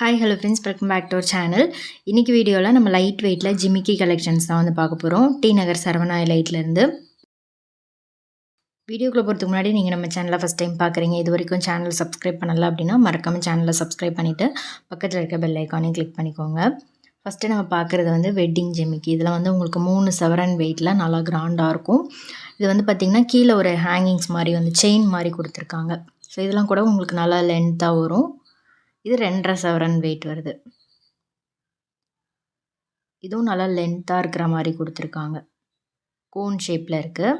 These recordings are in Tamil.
Hi hello friends, welcome back to our channel. இன்றைக்கி வீடியோவில் நம்ம லைட் வெயிட்டில் ஜிமிக்கி கலெக்ஷன்ஸ் தான் வந்து பார்க்க போகிறோம். டி நகர் சரவணா லைட்லேருந்து. வீடியோக்குள்ளே போகிறதுக்கு முன்னாடி நீங்கள் நம்ம சேனலை ஃபஸ்ட் டைம் பார்க்குறீங்க, இது வரைக்கும் சேனல் சப்ஸ்கிரைப் பண்ணல அப்படின்னா மறக்காமல் சேனலை சப்ஸ்கிரைப் பண்ணிவிட்டு பக்கத்தில் இருக்க பெல் ஐக்கானையும் கிளிக் பண்ணிக்கோங்க. ஃபஸ்ட்டு நம்ம பார்க்குறது வந்து வெட்டிங் ஜிமிக்கி. இதில் வந்து உங்களுக்கு 3 சவரன் வெயிட்டில் நல்லா கிராண்டாக இருக்கும். இது வந்து பார்த்திங்கன்னா கீழே ஒரு ஹேங்கிங்ஸ் மாதிரி வந்து செயின் மாதிரி கொடுத்துருக்காங்க. ஸோ இதெல்லாம் கூட உங்களுக்கு நல்லா லென்த்தாக வரும். இது 2.5 சவரன் வெயிட் வருது. இதுவும் நல்லா லென்த்தாக இருக்கிற மாதிரி கொடுத்துருக்காங்க. கோன் ஷேப்பில் இருக்குது.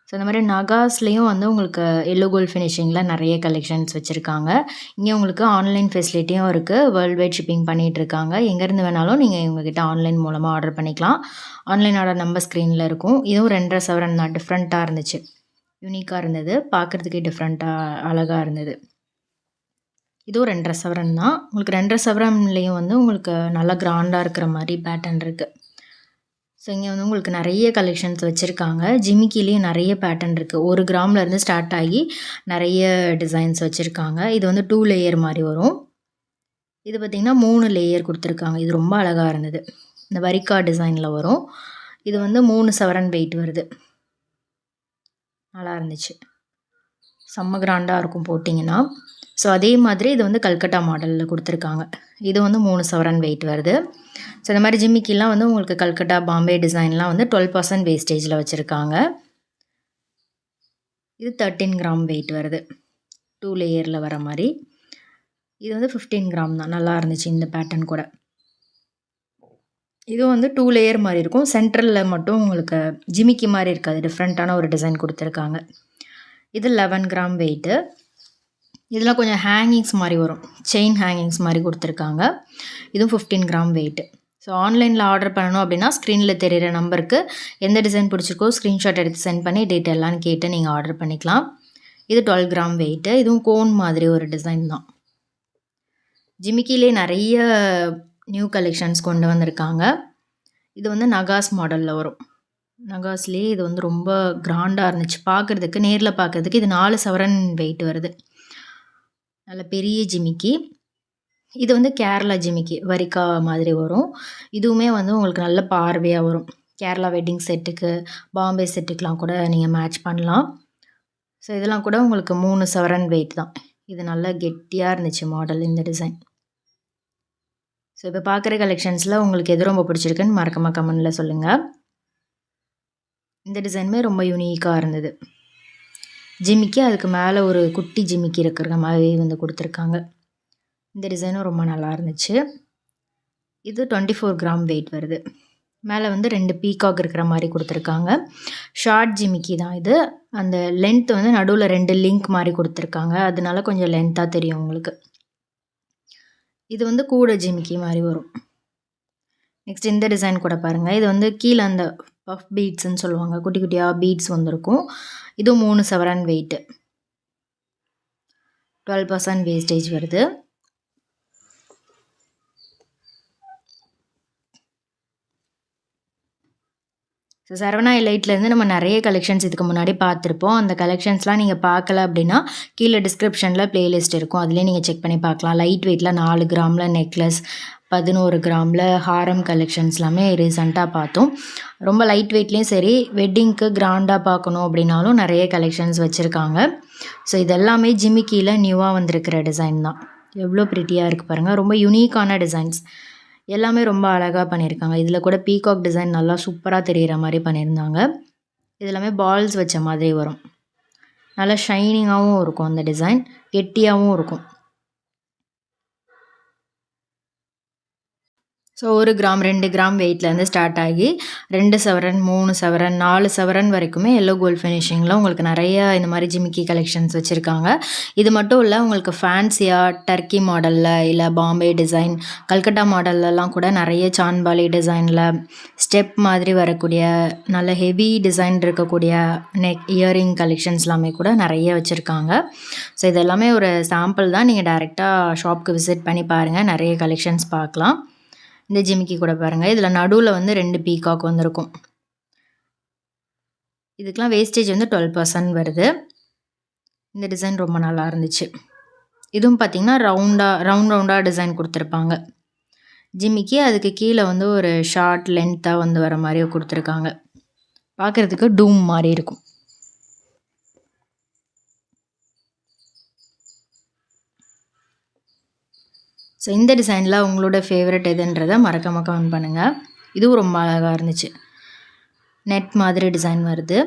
ஸோ இந்த மாதிரி நகாஸ்லேயும் வந்து உங்களுக்கு எல்லோ கோல்ட் ஃபினிஷிங்கில் நிறைய கலெக்ஷன்ஸ் வச்சுருக்காங்க. இங்கே உங்களுக்கு ஆன்லைன் ஃபெசிலிட்டியும் இருக்குது. வேர்ல்டு வைட் ஷிப்பிங் பண்ணிகிட்ருக்காங்க. எங்கேருந்து வேணாலும் நீங்கள் இவங்ககிட்ட ஆன்லைன் மூலமாக ஆர்டர் பண்ணிக்கலாம். ஆன்லைன் ஆர்டர் நம்பர் ஸ்க்ரீனில் இருக்கும். இதுவும் 2.5 சவரன் தான். டிஃப்ரெண்ட்டாக இருந்துச்சு, யூனிக்காக இருந்தது, பார்க்குறதுக்கே டிஃப்ரெண்ட்டாக அழகாக இருந்தது. இதுவும் 2.5 சவரன் தான். உங்களுக்கு 2.5 சவரன்லேயும் வந்து உங்களுக்கு நல்லா கிராண்டாக இருக்கிற மாதிரி பேட்டர்ன் இருக்குது. ஸோ இங்கே வந்து உங்களுக்கு நிறைய கலெக்ஷன்ஸ் வச்சுருக்காங்க. ஜிமிக்கிலேயும் நிறைய பேட்டர்ன் இருக்குது. 1 கிராம்லேருந்து ஸ்டார்ட் ஆகி நிறைய டிசைன்ஸ் வச்சுருக்காங்க. இது வந்து 2 லேயர் மாதிரி வரும். இது பார்த்திங்கன்னா 3 லேயர் கொடுத்துருக்காங்க. இது ரொம்ப அழகாக இருந்தது. இந்த வரிக்கா டிசைனில் வரும். இது வந்து 3 சவரன் வெயிட் வருது. நல்லா இருந்துச்சு, செம்ம கிராண்டாக இருக்கும் போட்டிங்கன்னா. ஸோ அதே மாதிரி இது வந்து கல்கட்டா மாடலில் கொடுத்துருக்காங்க. இது வந்து 3 சவரன் வெயிட் வருது. ஸோ இந்த மாதிரி ஜிமிக்கிலாம் வந்து உங்களுக்கு கல்கட்டா பாம்பே டிசைன்லாம் வந்து 12% வேஸ்டேஜில் வச்சுருக்காங்க. இது 13 கிராம் வெயிட் வருது, 2 லேயரில் வர மாதிரி. இது வந்து 15 கிராம் தான். நல்லா இருந்துச்சு இந்த பேட்டர்ன் கூட. இது வந்து 2 லேயர் மாதிரி இருக்கும். சென்ட்ரலில் மட்டும் உங்களுக்கு ஜிமிக்கி மாதிரி இருக்காது, டிஃப்ரெண்ட்டான ஒரு டிசைன் கொடுத்துருக்காங்க. இது 11 கிராம் வெயிட்டு. இதெல்லாம் கொஞ்சம் ஹேங்கிங்ஸ் மாதிரி வரும், செயின் ஹேங்கிங்ஸ் மாதிரி கொடுத்துருக்காங்க. இதுவும் 15 கிராம் வெயிட்டு. ஸோ ஆன்லைனில் ஆர்டர் பண்ணணும் அப்படின்னா ஸ்க்ரீனில் தெரிகிற நம்பருக்கு எந்த டிசைன் பிடிச்சிருக்கோ ஸ்க்ரீன்ஷாட் எடுத்து சென்ட் பண்ணி டீட்டெயிலான்னு கேட்டு நீங்கள் ஆர்டர் பண்ணிக்கலாம். இது 12 கிராம் வெயிட்டு. இதுவும் கோன் மாதிரி ஒரு டிசைன் தான். ஜிமிக்கிலே நிறைய நியூ கலெக்ஷன்ஸ் கொண்டு வந்திருக்காங்க. இது வந்து நகாஸ் மாடலில் வரும். நகாஸ்லேயே இது வந்து ரொம்ப கிராண்டாக இருந்துச்சு பார்க்குறதுக்கு. நேரில் பார்க்குறதுக்கு இது 4 சவரன் வெயிட் வருது. நல்ல பெரிய ஜிமிக்கி. இது வந்து கேரளா ஜிமிக்கி, வரிக்கா மாதிரி வரும். இதுவுமே வந்து உங்களுக்கு நல்ல பார்வையாக வரும். கேரளா வெட்டிங் செட்டுக்கு, பாம்பே செட்டுக்கெலாம் கூட நீங்கள் மேட்ச் பண்ணலாம். ஸோ இதெல்லாம் கூட உங்களுக்கு 3 சவரன் வெயிட் தான். இது நல்லா கெட்டியாக இருந்துச்சு மாடல், இந்த டிசைன். ஸோ இப்போ பார்க்குற கலெக்ஷன்ஸில் உங்களுக்கு எது ரொம்ப பிடிச்சிருக்குன்னு மறக்காம கமெண்டில் சொல்லுங்கள். இந்த டிசைனுமே ரொம்ப யூனிக்காக இருந்தது. ஜிமிக்கி அதுக்கு மேலே ஒரு குட்டி ஜிமிக்கி இருக்கிற மாதிரி வந்து கொடுத்துருக்காங்க. இந்த டிசைனும் ரொம்ப நல்லா இருந்துச்சு. இது 24 கிராம் வெயிட் வருது. மேலே வந்து 2 பீகாக் இருக்கிற மாதிரி கொடுத்துருக்காங்க. ஷார்ட் ஜிமிக்கி தான் இது. அந்த லென்த் வந்து நடுவில் 2 லிங்க் மாதிரி கொடுத்துருக்காங்க, அதனால கொஞ்சம் லென்த்தாக தெரியும் உங்களுக்கு. இது வந்து கூட ஜிமிக்கி மாதிரி வரும். நெக்ஸ்ட் இந்த டிசைன் கூட பாருங்கள். இது வந்து கீழே அந்த பஃப் பீட்ஸ்ன்னு சொல்லுவாங்க, குட்டி குட்டியாக பீட்ஸ் வந்திருக்கும். இதுவும் 3 சவரன் வெயிட்டு, 12% வேஸ்டேஜ் வருது. ஸோ சரவணா லைட்லேருந்து நம்ம நிறைய கலெக்ஷன்ஸ் இதுக்கு முன்னாடி பார்த்துருப்போம். அந்த கலெக்ஷன்ஸ்லாம் நீங்கள் பார்க்கல அப்படின்னா கீழே டிஸ்கிரிப்ஷனில் ப்ளேலிஸ்ட் இருக்கும், அதுலேயே நீங்கள் செக் பண்ணி பார்க்கலாம். லைட் வெயிட்டில் 4 கிராமில் நெக்லஸ், 11 கிராமில் ஹாரம் கலெக்ஷன்ஸ் எல்லாமே ரீசெண்டாக பார்த்தோம். ரொம்ப லைட் வெயிட்லேயும் சரி, வெட்டிங்க்கு கிராண்டாக பார்க்கணும் அப்படின்னாலும் நிறைய கலெக்ஷன்ஸ் வச்சுருக்காங்க. ஸோ இதெல்லாமே ஜிமிக்கியில் நியூவாக வந்திருக்கிற டிசைன் தான். எவ்வளோ ப்ரிட்டியாக இருக்குது பாருங்கள். ரொம்ப யூனிக்கான டிசைன்ஸ் எல்லாமே ரொம்ப அழகாக பண்ணியிருக்காங்க. இதில் கூட பீகாக் டிசைன் நல்லா சூப்பராக தெரிகிற மாதிரி பண்ணியிருந்தாங்க. இது எல்லாமே பால்ஸ் வச்ச மாதிரி வரும். நல்லா ஷைனிங்காகவும் இருக்கும் அந்த டிசைன், கெட்டியாகவும் இருக்கும். ஸோ 1 கிராம் 2 கிராம் வெயிட்லேருந்து ஸ்டார்ட் ஆகி 2 சவரன் 3 சவரன் 4 சவரன் வரைக்குமே எல்லோ கோல்ட் ஃபினிஷிங்கில் உங்களுக்கு நிறைய இந்த மாதிரி ஜிமிக்கி கலெக்ஷன்ஸ் வச்சுருக்காங்க. இது மட்டும் இல்லை, உங்களுக்கு ஃபேன்சியாக டர்க்கி மாடலில், இல்லை பாம்பே டிசைன், கல்கட்டா மாடல்லலாம் கூட நிறைய சான்பாலி டிசைனில் ஸ்டெப் மாதிரி வரக்கூடிய நல்ல ஹெவி டிசைன் இருக்கக்கூடிய இயரிங் கலெக்ஷன்ஸ் எல்லாமே கூட நிறைய வச்சுருக்காங்க. ஸோ இதெல்லாமே ஒரு சாம்பிள் தான். நீங்கள் டைரெக்டாக ஷாப்புக்கு விசிட் பண்ணி பாருங்கள், நிறைய கலெக்ஷன்ஸ் பார்க்கலாம். இந்த ஜிமிக்கி கூட பாருங்கள். இதில் நடுவில் வந்து 2 பீகாக் வந்திருக்கும். இதுக்கெலாம் வேஸ்டேஜ் வந்து 12% வருது. இந்த டிசைன் ரொம்ப நல்லா இருந்துச்சு. இதுவும் பார்த்தீங்கன்னா, ரவுண்டா டிசைன் குடுத்துருப்பாங்க. ஜிமிக்கி அதுக்கு கீழ வந்து ஒரு ஷார்ட் லென்த்தா வந்து வர மாரி குடுத்துருக்காங்க. பார்க்கறதுக்கு டூம் மாரி இருக்கும். ஸோ இந்த டிசைன்ல உங்களோட ஃபேவரட் எதுன்றத மறக்காம கமெண்ட் பண்ணுங்க. இதுவும் ரொம்ப அழகா இருந்துச்சு. நெட் மாதிரி டிசைன் வருது.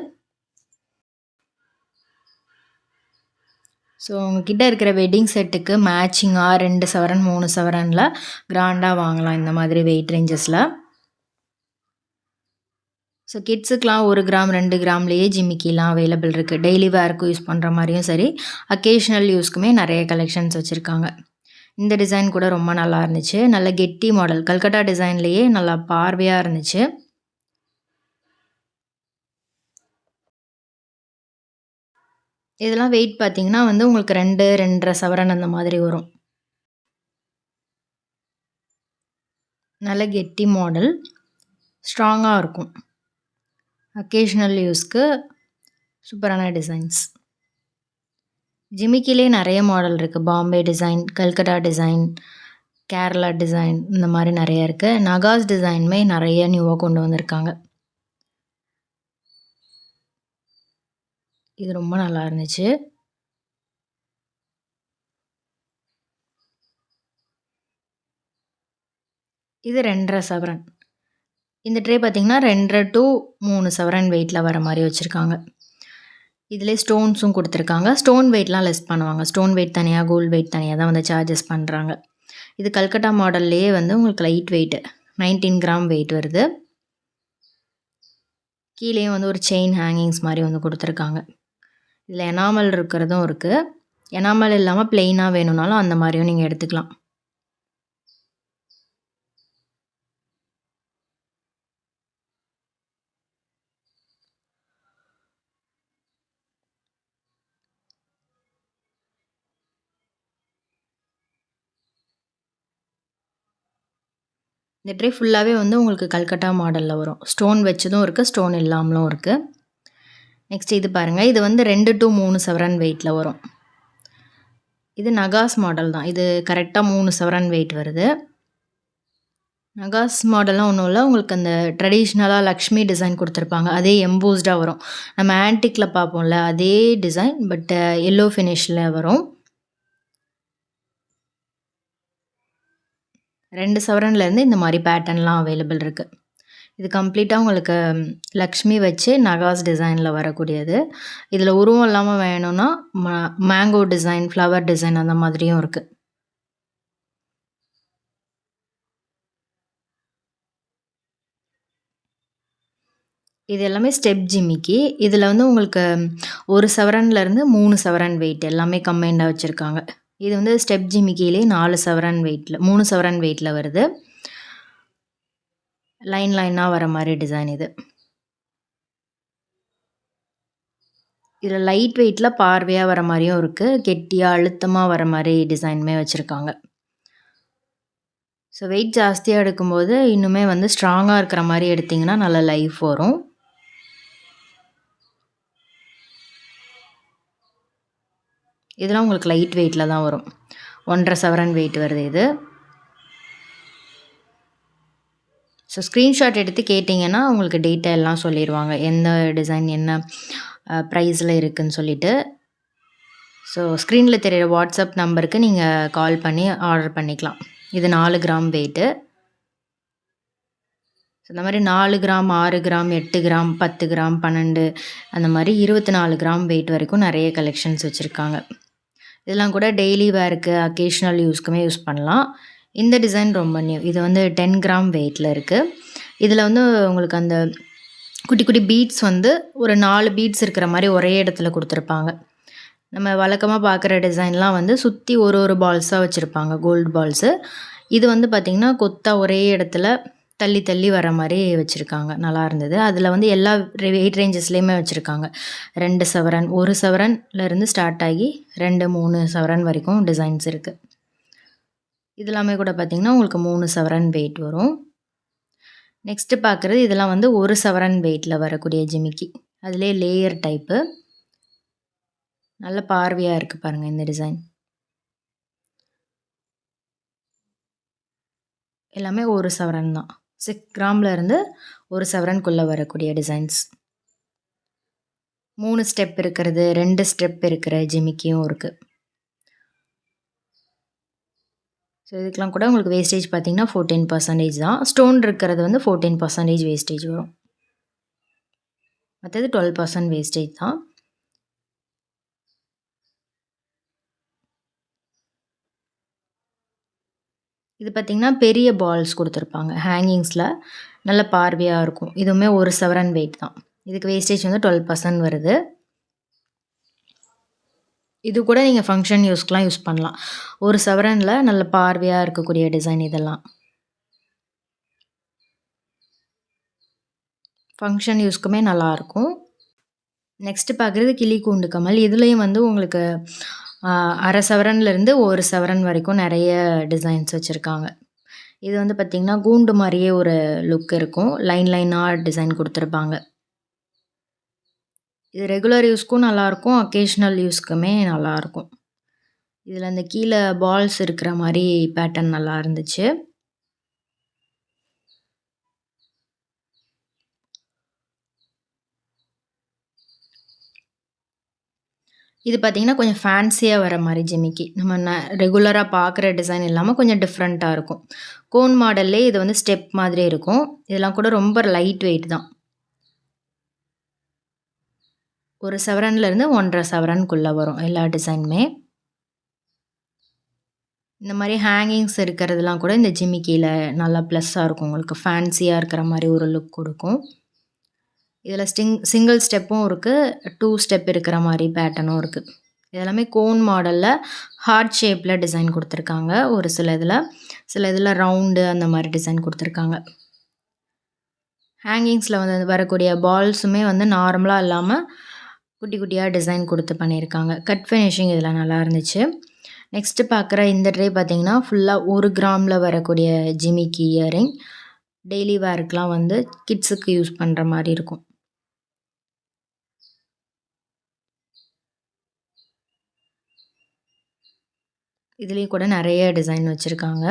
ஸோ உங்ககிட்ட இருக்கிற வெட்டிங் செட்டுக்கு மேட்சிங்கா 2 சவரன், 3 சவரன்ல கிராண்டா வாங்கலாம் இந்த மாதிரி வெயிட் ரேஞ்சஸ்ல. ஸோ கிட்ஸுக்குலாம் 1 கிராம், 2 கிராம்லேயே ஜிமிக்கிலாம் அவைலபிள் இருக்குது. டெய்லி வேர்க்கு யூஸ் பண்ணுற மாதிரியும் சரி, அக்கேஷ்னல் யூஸ்க்குமே நிறைய கலெக்ஷன்ஸ் வச்சுருக்காங்க. இந்த டிசைன் கூட ரொம்ப நல்லா இருந்துச்சு. நல்ல கெட்டி மாடல். கல்கட்டா டிசைன்லேயே நல்லா பார்வையாக இருந்துச்சு. இதெல்லாம் வெயிட் பார்த்தீங்கன்னா வந்து உங்களுக்கு 2, 2 1/2 சவரன் அந்த மாதிரி வரும். நல்ல கெட்டி மாடல். ஸ்ட்ராங்கா இருக்கும். அக்கேஷனல் யூஸ்க்கு சூப்பரான டிசைன்ஸ். ஜிமிக்கிலே நிறைய மாடல் இருக்கு. Bombay design, Calcutta design, Kerala design இந்த மாரி நெறைய இருக்கு. நகாஸ் டிசைனுமே நெறைய நியூவா கொண்டு வந்திருக்காங்க. இது ரொம்ப நல்லா இருந்துச்சு. இது 2 1/2 சவரன். இந்த ட்ரே பார்த்தீங்கன்னா 2 1/2 to 3 சவரன் வெயிட்ல வர மாரி வச்சிருக்காங்க. இதிலே ஸ்டோன்ஸும் குடுத்துருக்காங்க. ஸ்டோன் வெயிட்லாம் லெஸ் பண்ணுவாங்க. ஸ்டோன் வெயிட் தனியா, கோல்ட் வெயிட் தனியா தான் வந்து சார்ஜஸ் பண்றாங்க. இது கல்கட்டா மாடல்லேயே வந்து உங்களுக்கு லைட் வெயிட் 19 கிராம் வெயிட் வருது. கீழேயும் வந்து ஒரு செயின் ஹேங்கிங்ஸ் மாரி வந்து குடுத்துருக்காங்க. இதில் எனாமல் இருக்கிறதும் இருக்கு. எனாமல் இல்லாம பிளெயினா வேணும்னாலும் அந்த மாரியும் நீங்க எடுத்துக்கலாம். இந்த ட்ரே ஃபுல்லாவே வந்து உங்களுக்கு கல்கட்டா மாடல்ல வரும். ஸ்டோன் வச்சதும் இருக்கு, ஸ்டோன் இல்லாமலும் இருக்கு. நெக்ஸ்ட் இது பாருங்க. இது வந்து 2 to 3 சவரன் வெயிட்ல வரும். இது நகாஸ் மாடல் தான். இது கரெக்ட்டா 3 சவரன் வெயிட் வருது. நகாஸ் மாடல்லாம் ஒண்ணும் இல்ல. உங்களுக்கு அந்த ட்ரெடிஷ்னலா லக்ஷ்மி டிசைன் குடுத்துருப்பாங்க. அதே எம்போஸ்டா வரும். நம்ம ஆன்டிக்ல பார்ப்போம்ல, அதே டிசைன் பட் எல்லோ ஃபினிஷ்ல வரும். 2 சவரன்லேருந்து இந்த மாரி பேட்டர்ன்லாம் அவைலபிள் இருக்கு. இது கம்ப்ளீட்டா உங்களுக்கு லக்ஷ்மி வச்சு நகாஸ் டிசைன்ல வரக்கூடியது. இதில உருவம் இல்லாம வேணும்னா, மேங்கோ டிசைன், ஃப்ளவர் டிசைன் அந்த மாதிரியும் இருக்கு. இது எல்லாமே ஸ்டெப் ஜிமிக்கி. இதில வந்து உங்களுக்கு 1 சவரன்லேருந்து 3 சவரன் வெயிட் எல்லாமே கம்பைன்டா வச்சிருக்காங்க. இது வந்து ஸ்டெப் ஜிமிக்கிலே 4 சவரன் வெயிட்ல 3 சவரன் வெயிட்ல வருது. லைனா வர மாரி டிசைன் இது. இதில லைட் வெயிட்ல பார்வையா வர மாரியும் இருக்கு. கெட்டியா, அழுத்தமா வர மாரி டிசைனுமே வச்சிருக்காங்க. ஸோ வெயிட் ஜாஸ்தியா எடுக்கும்போது, இன்னுமே வந்து ஸ்ட்ராங்கா இருக்கிற மாரி எடுத்தீங்கன்னா, நல்ல லைஃப் வரும். இதெல்லாம் உங்களுக்கு லைட் வெயிட்ல தான் வரும். 1 1/2 சவரன் வெயிட் வருது இது. ஸோ ஸ்க்ரீன்ஷாட் எடுத்து கேட்டிங்கன்னா, உங்களுக்கு டீட்டெயில்லாம் சொல்லிருவாங்க. எந்த டிசைன் என்ன ப்ரைஸில இருக்குன்னு சொல்லிட்டு. ஸோ ஸ்க்ரீன்ல தெரியிற வாட்ஸ்அப் நம்பருக்கு நீங்க கால் பண்ணி ஆர்டர் பண்ணிக்கலாம். இது 4 கிராம் வெயிட்டு. இந்த மாரி 4 கிராம், 6 கிராம், 8 கிராம், 10 கிராம், 12 அந்த மாரி 24 கிராம் வெயிட் வரைக்கும் நெறைய கலெக்ஷன்ஸ் வச்சிருக்காங்க. இதெல்லாம் கூட டெய்லி வேர்க்கு, அக்கேஷனல் யூஸ்க்குமே யூஸ் பண்ணலாம். இந்த டிசைன் ரொம்ப நியூ. இது வந்து 10 கிராம் வெயிட்ல இருக்கு. இதில வந்து உங்களுக்கு அந்த குட்டி, குட்டி பீட்ஸ் வந்து ஒரு 4 பீட்ஸ் இருக்கிற மாரி ஒரே இடத்துல குடுத்துருப்பாங்க. நம்ம வழக்கமா பார்க்குற டிசைன்லாம் வந்து சுத்தி ஒரு பால்ஸா வச்சிருப்பாங்க. Gold balls. இது வந்து பார்த்தீங்கன்னா, கொத்தா ஒரே இடத்துல தள்ளி, தள்ளி வர மாரி வச்சிருக்காங்க. நல்லா இருந்தது. அதில வந்து எல்லா வெயிட் ரேஞ்சஸ்லயுமே வச்சிருக்காங்க. 2 சவரன், 1 சவரன்லேருந்து ஸ்டார்ட் ஆகி 2, 3 சவரன் வரைக்கும் டிசைன்ஸ் இருக்கு. இது எல்லாமே கூட பார்த்தீங்கன்னா, உங்களுக்கு 3 சவரன் வெயிட் வரும். நெக்ஸ்ட்டு பார்க்குறது இதெல்லாம் வந்து 1 சவரன் வெயிட்ல வரக்கூடிய ஜிமிக்கி. அதிலேயே லேயர் டைப்பு. நல்ல பார்வையா இருக்கு பாருங்க இந்த டிசைன். எல்லாமே 1 சவரன் தான். 6 கிராம்ல இருந்து 1 சவரனுக்குள்ள வரக்கூடிய டிசைன்ஸ். 3 ஸ்டெப் இருக்கிறது, 2 ஸ்டெப் இருக்கிற ஜிமிக்கியும் இருக்கு. ஸோ இதுக்கெலாம் கூட உங்களுக்கு வேஸ்டேஜ் பார்த்தீங்கன்னா 14% தான். ஸ்டோன் இருக்கிறது வந்து 14% வேஸ்டேஜ் வரும். மற்றது 12% வேஸ்டேஜ் தான். இது பார்த்தீங்கன்னா பெரிய பால்ஸ் கொடுத்துருப்பாங்க ஹேங்கிங்ஸில், நல்ல பார்வையாக இருக்கும். இதுவுமே 1 சவரன் வெயிட் தான். இதுக்கு வேஸ்டேஜ் வந்து 12% வருது. இது கூட நீங்கள் ஃபங்க்ஷன் யூஸ்க்கெலாம் யூஸ் பண்ணலாம். 1 சவரனில் நல்ல பார்வையாக இருக்கக்கூடிய டிசைன் இதெல்லாம். ஃபங்க்ஷன் யூஸ்க்குமே நல்லாயிருக்கும். நெக்ஸ்ட்டு பார்க்குறது கிளி கூண்டு கமல். இதுலேயும் வந்து உங்களுக்கு 1/2 சவரன்லேருந்து 1 சவரன் வரைக்கும் நிறைய டிசைன்ஸ் வச்சுருக்காங்க. இது வந்து பார்த்திங்கன்னா கூண்டு மாதிரியே ஒரு லுக் இருக்கும். லைன் லைனாக டிசைன் கொடுத்துருப்பாங்க. இது ரெகுலர் யூஸ்க்கும் நல்லாயிருக்கும், அக்கேஷ்னல் யூஸ்க்குமே நல்லாயிருக்கும். இதில் அந்த கீழே பால்ஸ் இருக்கிற மாதிரி பேட்டர்ன் நல்லா இருந்துச்சு. இது பார்த்தீங்கன்னா கொஞ்சம் ஃபேன்சியாக வர மாதிரி ஜிமிக்கி. நம்ம ரெகுலராக பார்க்குற டிசைன் இல்லாமல் கொஞ்சம் டிஃப்ரெண்ட்டாக இருக்கும். கோன் மாடல்லே இது வந்து ஸ்டெப் மாதிரி இருக்கும். இதெல்லாம் கூட ரொம்ப லைட் வெயிட் தான். 1 சவரன்லேருந்து 1.5 சவரனுக்குள்ளே வரும் எல்லா டிசைனுமே. இந்த மாதிரி ஹேங்கிங்ஸ் இருக்கிறதுலாம் கூட இந்த ஜிமிக்கியில் நல்லா ப்ளஸ்ஸாக இருக்கும். உங்களுக்கு ஃபேன்சியாக இருக்கிற மாதிரி ஒரு லுக் கொடுக்கும். இதில் சிங்கிள் ஸ்டெப்பும் இருக்குது, 2 ஸ்டெப் இருக்கிற மாதிரி பேட்டர்னும் இருக்குது. இதெல்லாமே கோன் மாடலில் ஹார்ட் ஷேப்பில் டிசைன் கொடுத்துருக்காங்க. ஒரு சில இதில் ரவுண்டு அந்த மாதிரி டிசைன் கொடுத்துருக்காங்க. ஹேங்கிங்ஸில் வந்து வரக்கூடிய பால்ஸுமே வந்து நார்மலாக இல்லாமல் குட்டி குட்டியாக டிசைன் கொடுத்து பண்ணியிருக்காங்க. கட் ஃபினிஷிங் இதில் நல்லா இருந்துச்சு. நெக்ஸ்ட்டு பார்க்குற இந்த ட்ரே பார்த்திங்கன்னா ஃபுல்லாக 1 கிராமில் வரக்கூடிய ஜிமிக்கி இயரிங். டெய்லி வேர்க்கெலாம் வந்து கிட்ஸுக்கு யூஸ் பண்ணுற மாதிரி இருக்கும். இதுலேயும் கூட நிறைய டிசைன் வச்சுருக்காங்க.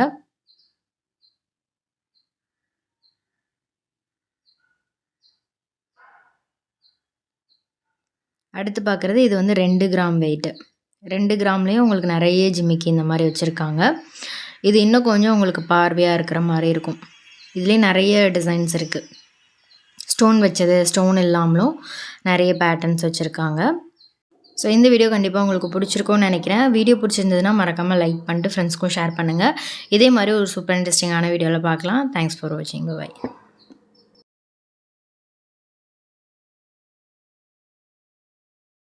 அடுத்து பார்க்குறது இது வந்து 2 கிராம் வெயிட்டு. 2 கிராம்லேயும் உங்களுக்கு நிறைய ஜிமிக்கி இந்த மாதிரி வச்சுருக்காங்க. இது இன்னும் கொஞ்சம் உங்களுக்கு பார்வையாக இருக்கிற மாதிரி இருக்கும். இதுலேயும் நிறைய டிசைன்ஸ் இருக்குது. ஸ்டோன் வச்சது, ஸ்டோன் இல்லாமலும் நிறைய பேட்டர்ன்ஸ் வச்சுருக்காங்க. ஸோ இந்த வீடியோ கண்டிப்பாக உங்களுக்கு பிடிச்சிருக்கும்னு நினைக்கிறேன். வீடியோ பிடிச்சிருந்ததுன்னா மறக்காமல் லைக் பண்ணிட்டு ஃப்ரெண்ட்ஸ்க்கும் ஷேர் பண்ணுங்கள். இதே மாதிரி ஒரு சூப்பர் இன்ட்ரெஸ்டிங்கான வீடியோவில் பார்க்கலாம். தேங்க்ஸ் ஃபார் வாட்சிங். பை.